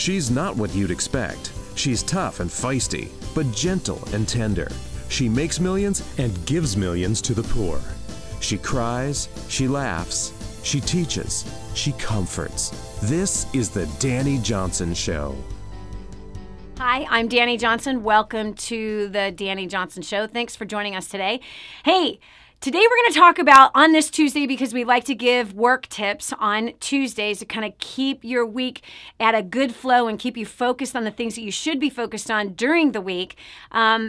She's not what you'd expect. She's tough and feisty, but gentle and tender. She makes millions and gives millions to the poor. She cries, she laughs, she teaches, she comforts. This is the Dani Johnson Show. Hi, I'm Dani Johnson. Welcome to the Dani Johnson Show. Thanks for joining us today. Hey, today we're going to talk about, on this Tuesday, because we like to give work tips on Tuesdays to kind of keep your week at a good flow and keep you focused on the things that you should be focused on during the week.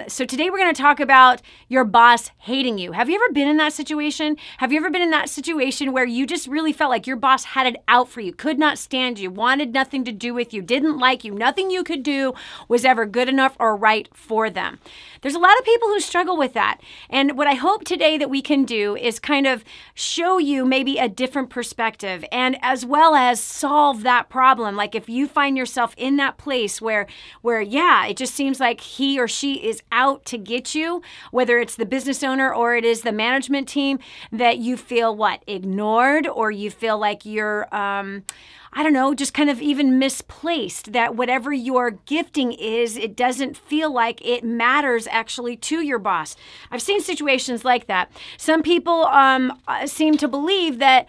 So today we're going to talk about your boss hating you. Have you ever been in that situation? Have you ever been in that situation where you just really felt like your boss had it out for you, could not stand you, wanted nothing to do with you, didn't like you, nothing you could do was ever good enough or right for them? There's a lot of people who struggle with that. And what I hope today that we can do is kind of show you maybe a different perspective, and as well as solve that problem. Like if you find yourself in that place where yeah, it just seems like he or she is out to get you, whether it's the business owner or it is the management team, that you feel ignored, or you feel like you're I don't know, just kind of even misplaced, that whatever your gifting is, it doesn't feel like it matters actually to your boss. I've seen situations like that. Some people seem to believe that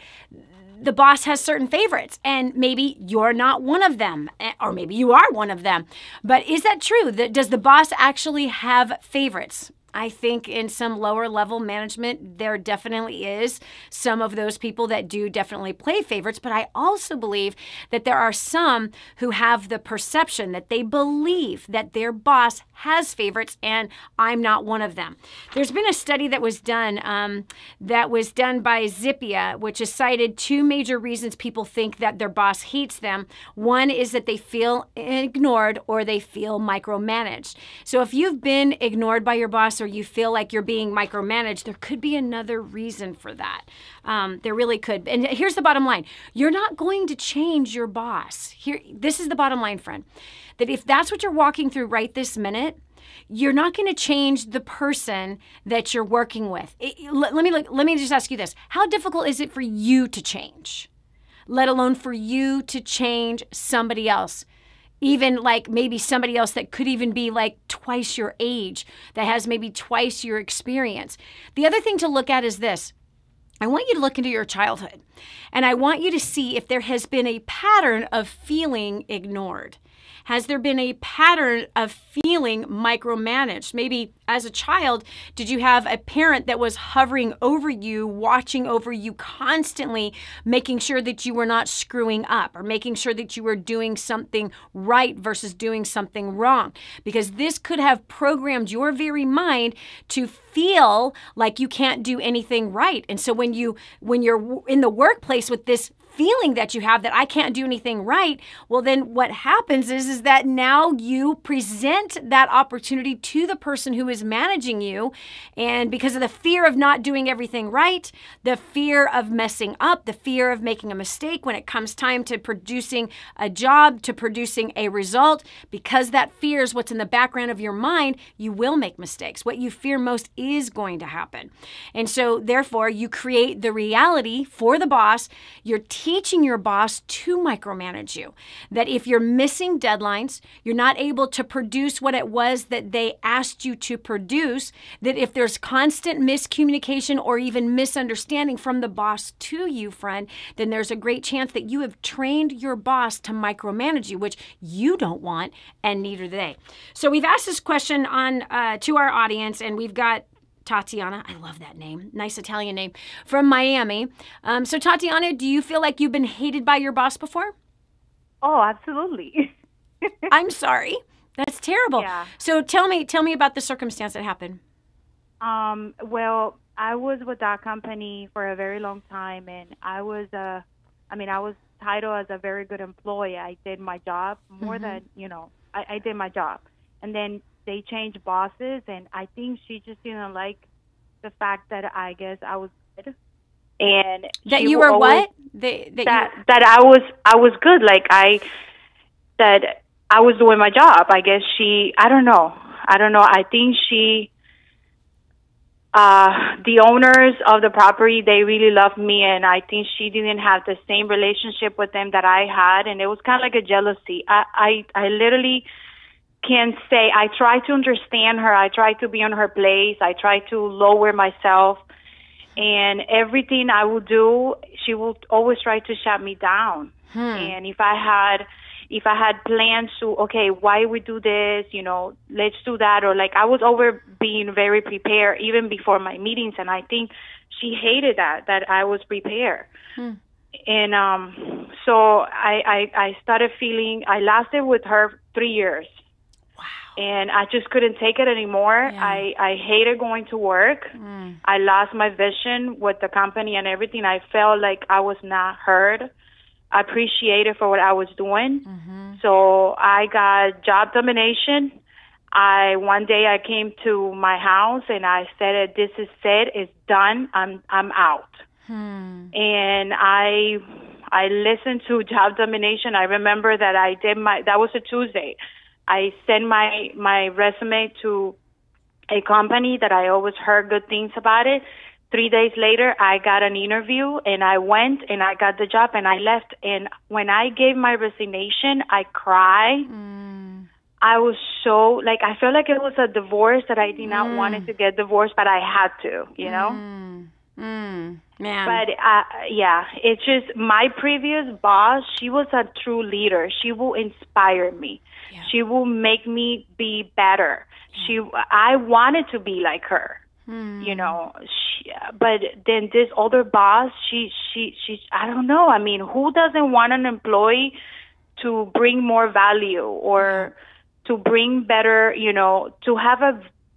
the boss has certain favorites, and maybe you're not one of them, or maybe you are one of them. But is that true? Does the boss actually have favorites? I think in some lower level management, there definitely is some of those people that do definitely play favorites. But I also believe that there are some who have the perception that they believe that their boss has favorites, and I'm not one of them. There's been a study that was done by Zippia, which has cited two major reasons people think that their boss hates them. One is that they feel ignored or they feel micromanaged. So if you've been ignored by your boss, or you feel like you're being micromanaged, there could be another reason for that. There really could. And here's the bottom line. You're not going to change your boss. This is the bottom line, friend, that if that's what you're walking through right this minute, you're not going to change the person that you're working with. Let me just ask you this. How difficult is it for you to change, let alone for you to change somebody else? Even like maybe somebody else that could even be like twice your age, that has maybe twice your experience. The other thing to look at is this. I want you to look into your childhood, and I want you to see if there has been a pattern of feeling ignored. Has there been a pattern of feeling micromanaged? Maybe as a child, did you have a parent that was hovering over you, watching over you constantly, making sure that you were not screwing up, or making sure that you were doing something right versus doing something wrong? Because this could have programmed your very mind to feel like you can't do anything right. And so when you're in the workplace with this feeling that you have that I can't do anything right, well, then what happens is that now you present that opportunity to the person who is managing you. And because of the fear of not doing everything right, the fear of messing up, the fear of making a mistake when it comes time to producing a job, to producing a result, because that fear is what's in the background of your mind, you will make mistakes. What you fear most is going to happen. And so therefore you create the reality for the boss. You're teaching your boss to micromanage you. That if you're missing deadlines, you're not able to produce what it was that they asked you to produce, that if there's constant miscommunication or even misunderstanding from the boss to you, friend, then there's a great chance that you have trained your boss to micromanage you, which you don't want, and neither do they. So we've asked this question to our audience, and we've got Tatiana, I love that name, nice Italian name, from Miami. So Tatiana, do you feel like you've been hated by your boss before? Oh, absolutely. I'm sorry. That's terrible. Yeah. So tell me about the circumstance that happened. Well, I was with that company for a very long time, and I was titled as a very good employee. I did my job more than, I did my job. And then they changed bosses, and I think she just didn't like the fact that I guess I was good. And that you were what? That I was good. Like that I was doing my job. I guess I don't know. I think she the owners of the property, they really loved me, and I think she didn't have the same relationship with them that I had, and it was kind of like a jealousy. I literally can say I try to understand her. I try to be on her place. I try to lower myself, and everything I will do, she will always try to shut me down. And if I had plans to, okay, why we do this, let's do that, or like I was over being very prepared even before my meetings, and I think she hated that I was prepared. And so I started feeling, I lasted with her 3 years. Wow. And I just couldn't take it anymore. Yeah. I hated going to work. I lost my vision with the company and everything. I felt like I was not heard, appreciated for what I was doing. So I got job domination. One day I came to my house and I said, "This is it. It's done. I'm out." And I listened to job domination. I remember that that was a Tuesday. I sent my resume to a company that I always heard good things about it. 3 days later, I got an interview, and I went, and I got the job, and I left. And when I gave my resignation, I cried. I was so, I felt like it was a divorce that I did not want to get divorced, but I had to, Man. But, it's just my previous boss, she was a true leader. She will inspire me. Yeah. She will make me be better. I wanted to be like her. But then this other boss, she I don't know. I mean, who doesn't want an employee to bring more value or to bring better, to have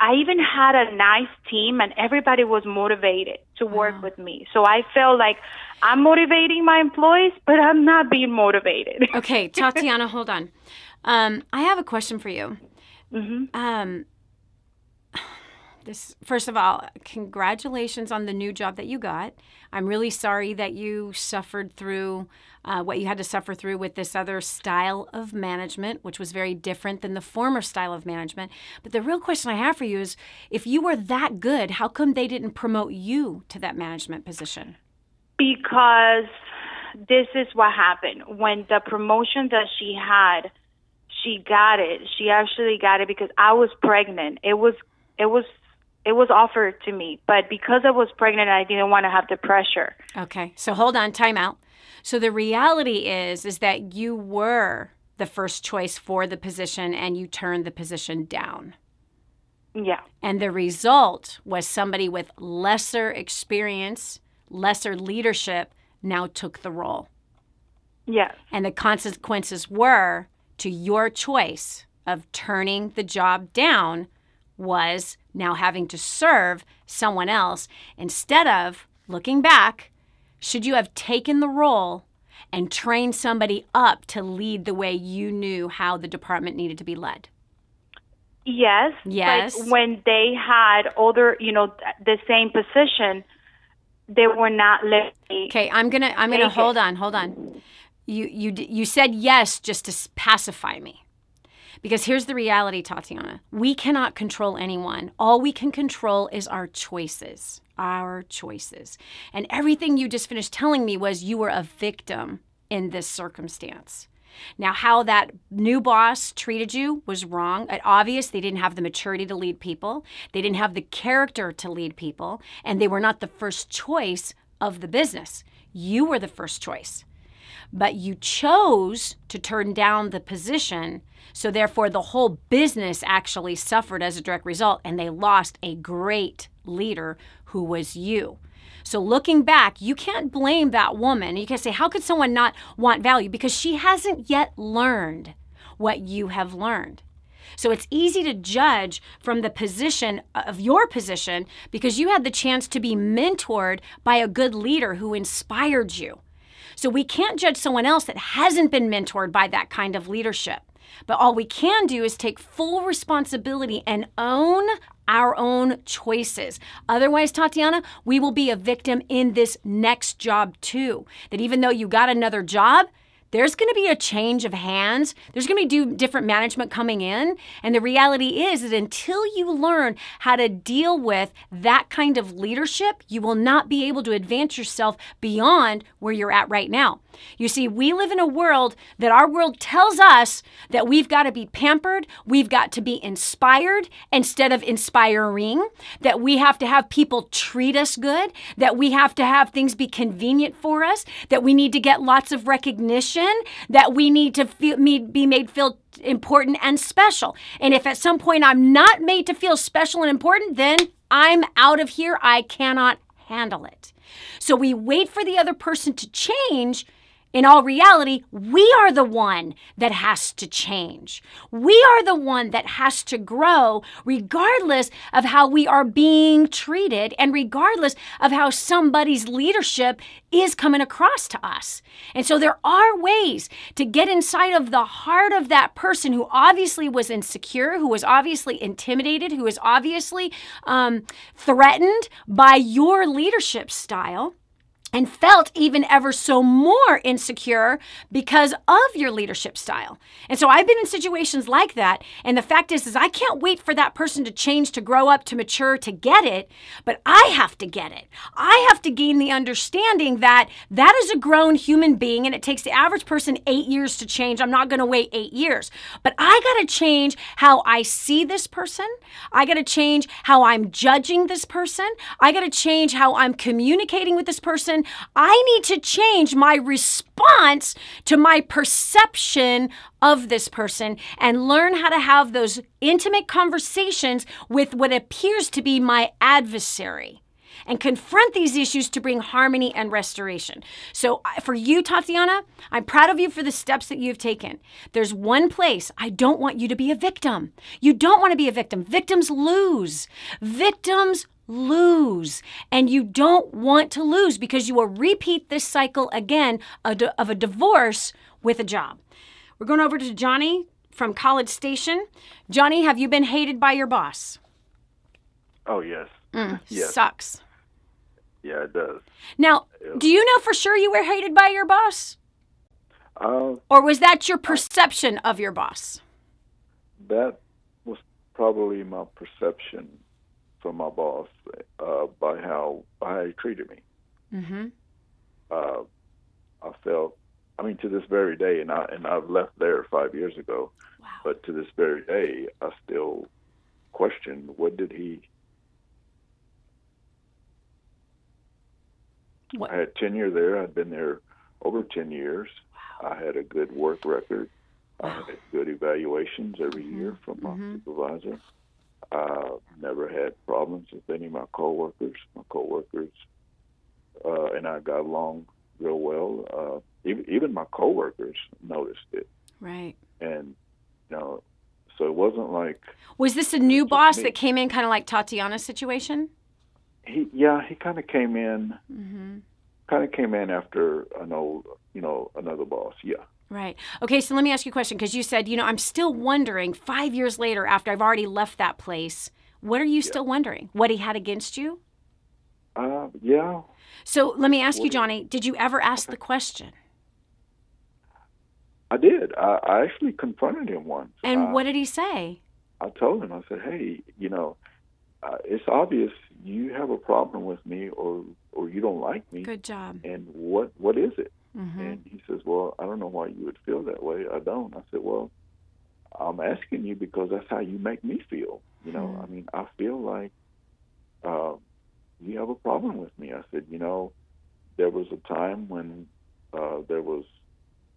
I even had a nice team and everybody was motivated to work with me. So I felt like I'm motivating my employees, but I'm not being motivated. Okay, Tatiana, hold on. I have a question for you. First of all, congratulations on the new job that you got. I'm really sorry that you suffered through what you had to suffer through with this other style of management, which was very different than the former style of management. But the real question I have for you is, if you were that good, how come they didn't promote you to that management position? Because this is what happened. When the promotion that she had, she got it. She actually got it because I was pregnant. It was offered to me, but because I was pregnant, I didn't want to have the pressure. Okay, so hold on, time out. So the reality is that you were the first choice for the position and you turned the position down. Yeah. And the result was somebody with lesser experience, lesser leadership now took the role. Yeah. And the consequences were to your choice of turning the job down was now having to serve someone else instead of looking back. Should you have taken the role and trained somebody up to lead the way you knew how the department needed to be led? Yes. Yes. But when they had other, the same position, they were not letting me. Okay, I'm gonna hold on. You said yes just to pacify me. Because here's the reality, Tatiana. We cannot control anyone. All we can control is our choices. Our choices. And everything you just finished telling me was you were a victim in this circumstance. Now, how that new boss treated you was wrong. It's obvious they didn't have the maturity to lead people. They didn't have the character to lead people. And they were not the first choice of the business. You were the first choice. But you chose to turn down the position, so therefore the whole business actually suffered as a direct result, and they lost a great leader who was you. So looking back, you can't blame that woman. You can say, how could someone not want value? Because she hasn't yet learned what you have learned. So it's easy to judge from the position of your position because you had the chance to be mentored by a good leader who inspired you. So we can't judge someone else that hasn't been mentored by that kind of leadership. But all we can do is take full responsibility and own our own choices. Otherwise, Tatiana, we will be a victim in this next job too. That even though you got another job, there's going to be a change of hands. There's going to be different management coming in. And the reality is that until you learn how to deal with that kind of leadership, you will not be able to advance yourself beyond where you're at right now. You see, we live in a world that our world tells us that we've got to be pampered, we've got to be inspired instead of inspiring, that we have to have people treat us good, that we have to have things be convenient for us, that we need to get lots of recognition, that we need to be made feel important and special. And if at some point I'm not made to feel special and important, then I'm out of here. I cannot handle it. So we wait for the other person to change. In all reality, we are the one that has to change. We are the one that has to grow regardless of how we are being treated and regardless of how somebody's leadership is coming across to us. And so there are ways to get inside of the heart of that person who obviously was insecure, who was obviously intimidated, who was obviously threatened by your leadership style, and felt even ever so more insecure because of your leadership style. And so I've been in situations like that. And the fact is I can't wait for that person to change, to grow up, to mature, to get it. But I have to get it. I have to gain the understanding that that is a grown human being and it takes the average person 8 years to change. I'm not going to wait 8 years. But I got to change how I see this person. I got to change how I'm judging this person. I got to change how I'm communicating with this person. I need to change my response to my perception of this person and learn how to have those intimate conversations with what appears to be my adversary and confront these issues to bring harmony and restoration. So for you, Tatiana, I'm proud of you for the steps that you've taken. There's one place I don't want you to be a victim. You don't want to be a victim. Victims lose. Victims lose. And you don't want to lose because you will repeat this cycle again of a divorce with a job. We're going over to Johnny from College Station. Johnny, have you been hated by your boss? Oh, yes. Yes. Sucks. Yeah, it does. Now, do you know for sure you were hated by your boss? Or was that your perception of your boss? That was probably my perception from my boss by how he treated me. Mm-hmm. I felt, I mean, to this very day, and I've left there 5 years ago, Wow. but to this very day, I still question what did he. What? I had tenure there. I'd been there over 10 years. Wow. I had a good work record. Wow. I had good evaluations every year from my supervisor. Never had problems with any of my coworkers. My coworkers and I got along real well. Even my coworkers noticed it. Right. And so it wasn't like. Was this a new boss that came in, kind of like Tatiana's situation? He kind of came in. Mm-hmm. Kind of came in after another boss. Yeah. Right. Okay, so let me ask you a question, because you said, I'm still wondering 5 years later after I've already left that place, what are you still wondering? What he had against you? Yeah. So let me ask you, Johnny, did you ever ask the question? I did. I actually confronted him once. And what did he say? I told him, I said, hey, it's obvious you have a problem with me or you don't like me. Good job. And what is it? Mm-hmm. And he says, well, I don't know why you would feel that way. I don't. I said, well, I'm asking you because that's how you make me feel. I mean, I feel like you have a problem with me. I said, there was a time when there was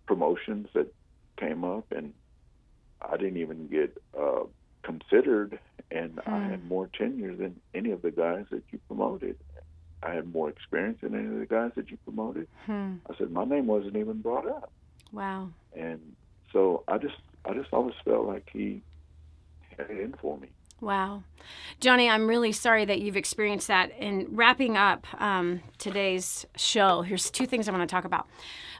promotions that came up and I didn't even get considered, and I had more tenure than any of the guys that you promoted. I had more experience than any of the guys that you promoted. I said, my name wasn't even brought up. Wow. And so I just always felt like he had it in for me. Wow. Johnny, I'm really sorry that you've experienced that. In wrapping up today's show, here's two things I want to talk about.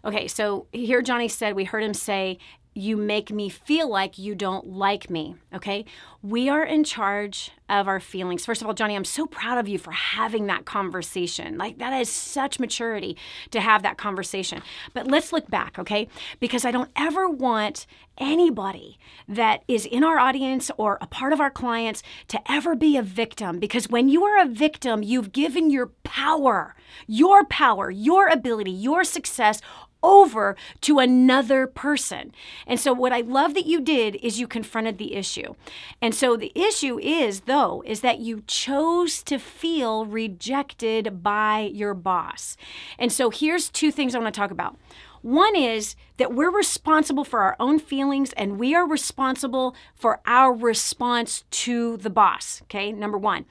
Okay, so here Johnny said, we heard him say, you make me feel like you don't like me, okay? We are in charge of our feelings. First of all, Johnny, I'm so proud of you for having that conversation. Like, that is such maturity to have that conversation. But let's look back, okay? Because I don't ever want anybody that is in our audience or a part of our clients to ever be a victim. Because when you are a victim, you've given your power, your ability, your success over to another person. And so what I love that you did is you confronted the issue. And so the issue is that you chose to feel rejected by your boss. And so here's two things I want to talk about. One is that we're responsible for our own feelings, and we are responsible for our response to the boss, okay? Number one,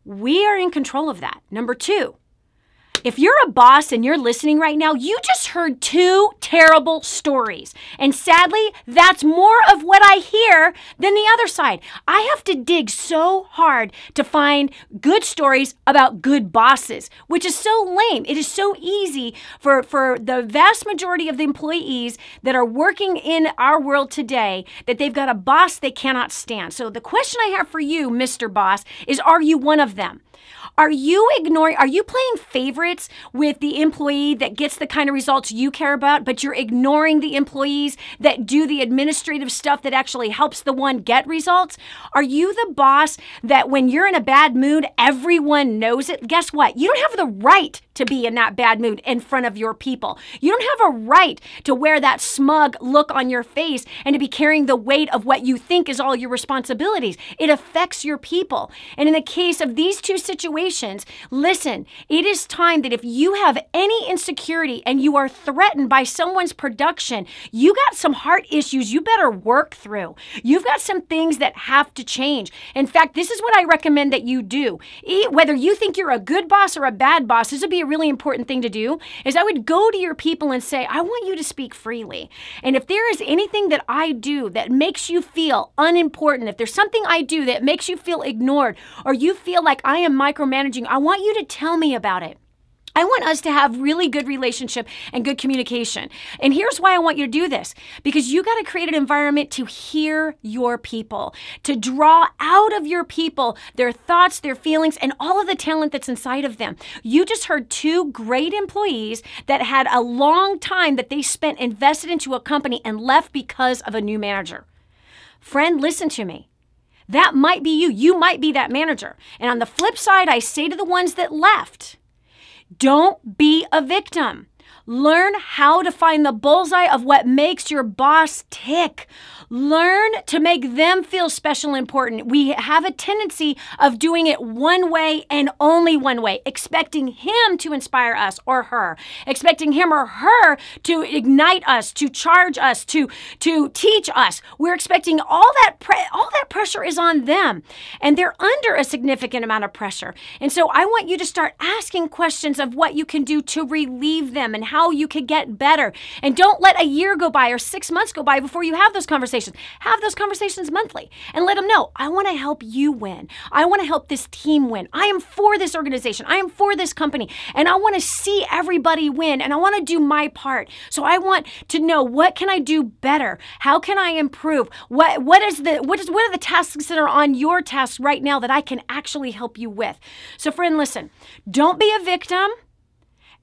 we are in control of that. Number two, if you're a boss and you're listening right now, you just heard two terrible stories. And sadly, that's more of what I hear than the other side. I have to dig so hard to find good stories about good bosses, which is so lame. It is so easy for the vast majority of the employees that are working in our world today that they've got a boss they cannot stand. So the question I have for you, Mr. Boss, is, are you one of them? Are you playing favorites with the employee that gets the kind of results you care about, but you're ignoring the employees that do the administrative stuff that actually helps the one get results? Are you the boss that when you're in a bad mood, everyone knows it? Guess what? You don't have the right to be in that bad mood in front of your people. You don't have a right to wear that smug look on your face and to be carrying the weight of what you think is all your responsibilities. It affects your people. And in the case of these two situations, listen, it is time that if you have any insecurity and you are threatened by someone's production, you got some heart issues you better work through. You've got some things that have to change. In fact, this is what I recommend that you do. Whether you think you're a good boss or a bad boss, this would be a really important thing to do, is I would go to your people and say, I want you to speak freely. And if there is anything that I do that makes you feel unimportant, if there's something I do that makes you feel ignored, or you feel like I am micromanaging, I want you to tell me about it. I want us to have really good relationship and good communication. And here's why I want you to do this. Because you got to create an environment to hear your people, to draw out of your people their thoughts, their feelings, and all of the talent that's inside of them. You just heard two great employees that had a long time that they spent invested into a company and left because of a new manager. Friend, listen to me. That might be you. You might be that manager. And on the flip side, I say to the ones that left, don't be a victim. Learn how to find the bullseye of what makes your boss tick. Learn to make them feel special and important. We have a tendency of doing it one way and only one way, expecting him to inspire us or her, expecting him or her to ignite us, to charge us, to teach us. We're expecting all that pressure is on them, and they're under a significant amount of pressure. And so I want you to start asking questions of what you can do to relieve them and how you can get better. And don't let a year go by or 6 months go by before you have those conversations. Have those conversations monthly and let them know, I want to help you win. I want to help this team win. I am for this organization. I am for this company, and I want to see everybody win, and I want to do my part. So I want to know, what can I do better? How can I improve? What are the tasks that are on your task right now that I can actually help you with? So friend, listen, don't be a victim.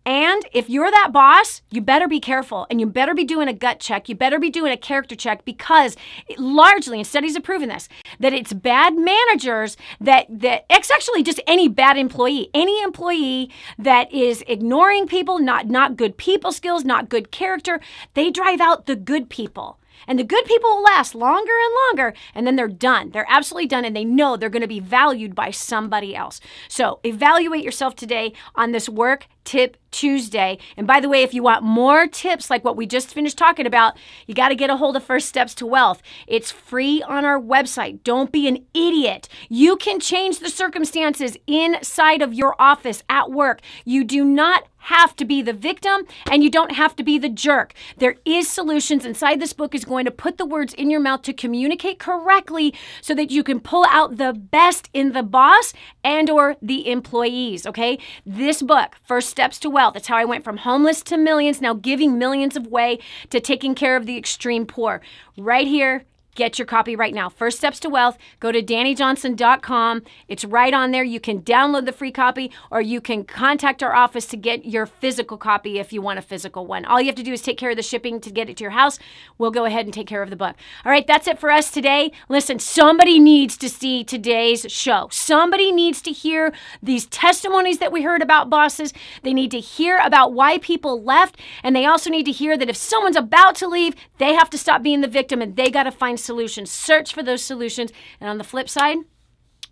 And if you're that boss, you better be careful, and you better be doing a gut check. You better be doing a character check, because largely, and studies have proven this, that it's bad managers it's actually just any bad employee. Any employee that is ignoring people, not good people skills, not good character, they drive out the good people. And the good people will last longer and longer, and then they're done. They're absolutely done, and they know they're going to be valued by somebody else. So evaluate yourself today on this Work Tip Tuesday. And by the way, if you want more tips like what we just finished talking about, you got to get a hold of First Steps to Wealth. It's free on our website. Don't be an idiot. You can change the circumstances inside of your office at work. You do not have to be the victim, and you don't have to be the jerk. There is solutions. Inside this book is going to put the words in your mouth to communicate correctly so that you can pull out the best in the boss and or the employees, okay? This book, First steps to wealth. That's how I went from homeless to millions, now giving millions away to taking care of the extreme poor. Right here. Get your copy right now. First Steps to Wealth. Go to DaniJohnson.com. It's right on there. You can download the free copy, or you can contact our office to get your physical copy if you want a physical one. All you have to do is take care of the shipping to get it to your house. We'll go ahead and take care of the book. All right, that's it for us today. Listen, somebody needs to see today's show. Somebody needs to hear these testimonies that we heard about bosses. They need to hear about why people left, and they also need to hear that if someone's about to leave, they have to stop being the victim, and they got to find solutions. Search for those solutions. And on the flip side,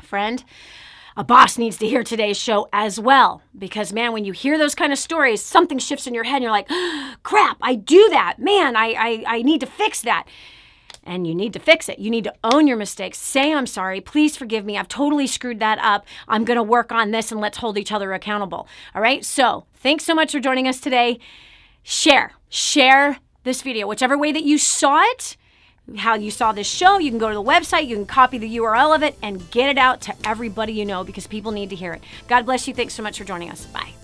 friend, a boss needs to hear today's show as well. Because, man, when you hear those kind of stories, something shifts in your head and you're like, oh, crap, I do that. Man, I need to fix that. And you need to fix it. You need to own your mistakes. Say, I'm sorry. Please forgive me. I've totally screwed that up. I'm going to work on this, and let's hold each other accountable. All right? So thanks so much for joining us today. Share this video, whichever way that you saw it, how you saw this show. You can go to the website, you can copy the URL of it, and get it out to everybody you know, because people need to hear it. God bless you. Thanks so much for joining us. Bye.